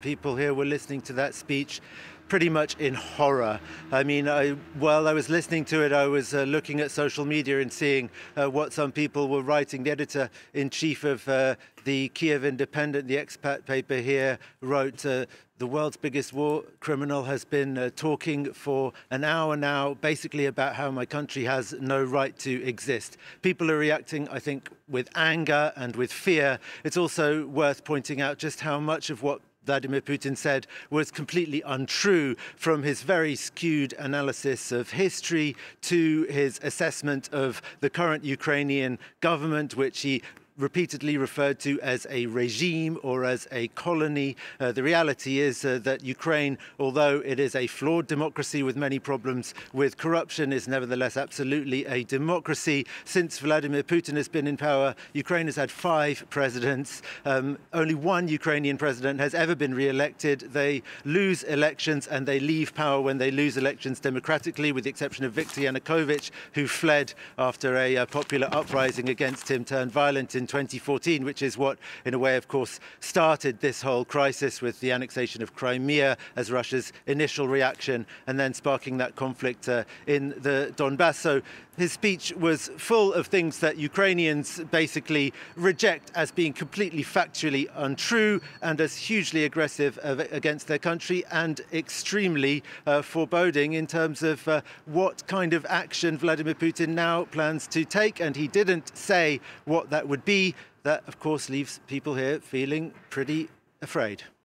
people here were listening to that speech pretty much in horror. I mean, while I was listening to it, I was looking at social media and seeing what some people were writing. The editor-in-chief of the Kiev Independent, the expat paper here, wrote, the world's biggest war criminal has been talking for an hour now, basically about how my country has no right to exist. People are reacting, I think, with anger and with fear. It's also worth pointing out just how much of what Vladimir Putin said was completely untrue, from his very skewed analysis of history to his assessment of the current Ukrainian government, which he repeatedly referred to as a regime or as a colony. The reality is that Ukraine, although it is a flawed democracy with many problems with corruption, is nevertheless absolutely a democracy. Since Vladimir Putin has been in power, Ukraine has had 5 presidents. Only one Ukrainian president has ever been re-elected. They lose elections and they leave power when they lose elections democratically, with the exception of Viktor Yanukovych, who fled after a popular uprising against him turned violent in 2014, which is what, in a way, of course, started this whole crisis with the annexation of Crimea as Russia's initial reaction, and then sparking that conflict in the Donbass. So his speech was full of things that Ukrainians basically reject as being completely factually untrue and as hugely aggressive against their country, and extremely foreboding in terms of what kind of action Vladimir Putin now plans to take. And he didn't say what that would be. That, of course, leaves people here feeling pretty afraid.